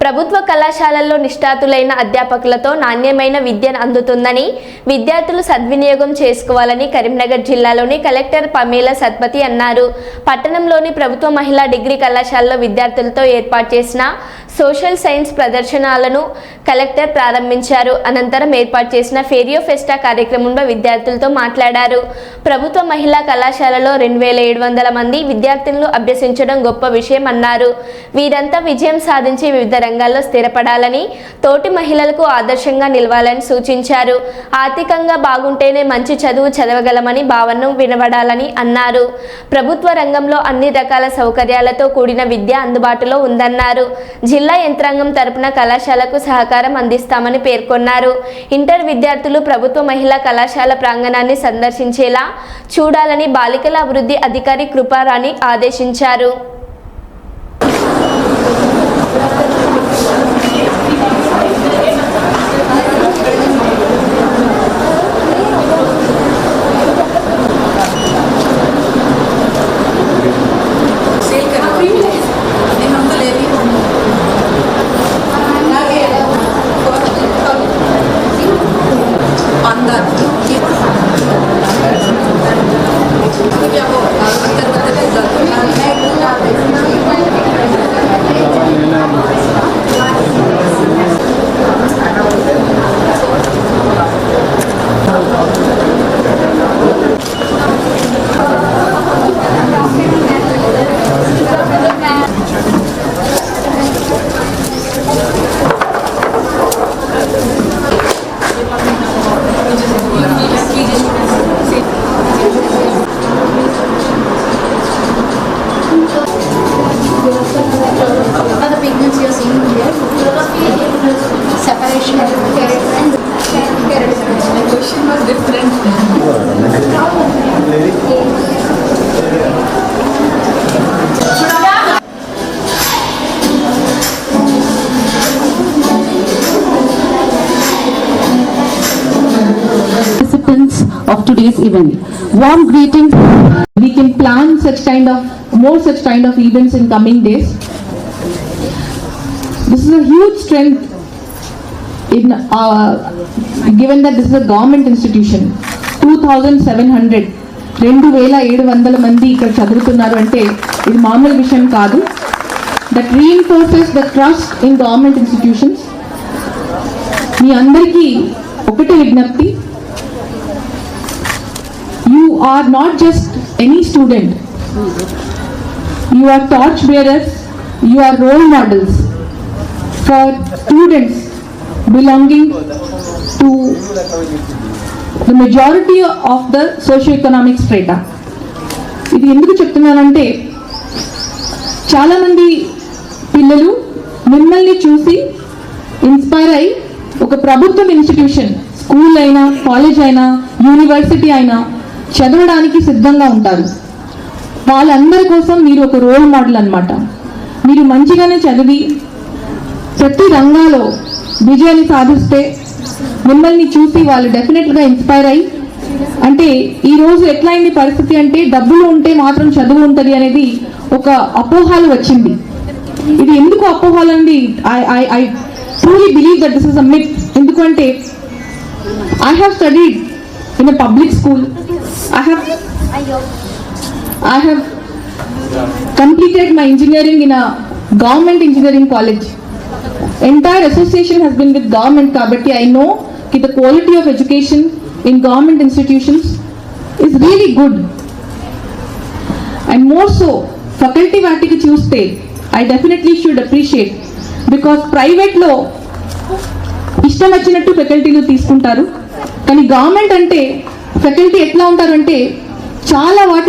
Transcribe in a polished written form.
ప్రభుత్వ కళాశాలల్లో నిష్ణాతులైన అధ్యాపకులతో నాణ్యమైన విద్యను అందుతుందని విద్యార్థులు సద్వినియోగం చేసుకోవాలని కరీంనగర్ జిల్లాలోని కలెక్టర్ పమేలా సత్పతి అన్నారు. పట్టణంలోని ప్రభుత్వ మహిళా డిగ్రీ కళాశాలలో విద్యార్థులతో ఏర్పాటు చేసిన సోషల్ సైన్స్ ప్రదర్శనలను కలెక్టర్ ప్రారంభించారు. అనంతరం ఏర్పాటు చేసిన ఫేరియో ఫెస్టా కార్యక్రమంలో విద్యార్థులతో మాట్లాడారు. ప్రభుత్వ మహిళా కళాశాలలో 2700 మంది విద్యార్థులను అభ్యసించడం గొప్ప విషయం అన్నారు. వీరంతా విజయం సాధించి వివిధ రంగాల్లో స్థిరపడాలని, తోటి మహిళలకు ఆదర్శంగా నిలవాలని సూచించారు. ఆర్థికంగా బాగుంటేనే మంచి చదువు చదవగలమని భావన వినబడాలని అన్నారు. ప్రభుత్వ రంగంలో అన్ని రకాల సౌకర్యాలతో కూడిన విద్య అందుబాటులో ఉందన్నారు. జిల్లా యంత్రాంగం తరపున కళాశాలకు సహకారం అందిస్తామని పేర్కొన్నారు. ఇంటర్ విద్యార్థులు ప్రభుత్వ మహిళా కళాశాల ప్రాంగణాన్ని సందర్శించేలా చూడాలని బాలికల అభివృద్ధి అధికారి కృపారాణి ఆదేశించారు. Of today's event. Warm greetings. We can plan more such kind of events in coming days. This is a huge strength in given that this is a government institution. 2,700 మంది ఇక్కడ చదువుతున్నారు అంటే ఇది మామూలు విషయం కాదు. That reinforces the trust in government institutions. మీ అందరికీ ఒకటే విజ్ఞప్తి, you are not just any student. You are torch bearers, you are role models for students belonging to the majority of the socio-economic strata. ఇది ఎందుకు చెప్తున్నానంటే చాలా మంది పిల్లలు మిమ్మల్ని చూసి ఇన్స్పైర్ అయ్యి ఒక ప్రభుత్వం ఇన్స్టిట్యూషన్, స్కూల్ అయినా, కాలేజ్ అయినా, యూనివర్సిటీ అయినా చదవడానికి సిద్ధంగా ఉంటారు. వాళ్ళందరి కోసం మీరు ఒక రోల్ మోడల్ అన్నమాట. మీరు మంచిగానే చదివి ప్రతి రంగాల్లో విజయాన్ని సాధిస్తే మిమ్మల్ని చూసి వాళ్ళు డెఫినెట్గా ఇన్స్పైర్ అయ్యి, అంటే ఈరోజు ఎట్లయింది పరిస్థితి అంటే డబ్బులు ఉంటే మాత్రం చదువు ఉంటుంది అనేది ఒక అపోహలు వచ్చింది. ఇది ఎందుకు అపోహలు అండి? I truly believe that this is a myth. ఎందుకంటే I have studied in a public school. I have completed my engineering in a government engineering college. Entire association has been with government kabatti I know that the quality of education in government institutions is really good. And more so faculty vaatiki chuste I definitely should appreciate, because private lo ishtam vachinattu faculty lu తీసుకుంటారు. కానీ government అంటే faculty ఎట్లా ఉంటారంటే చాలా వాటి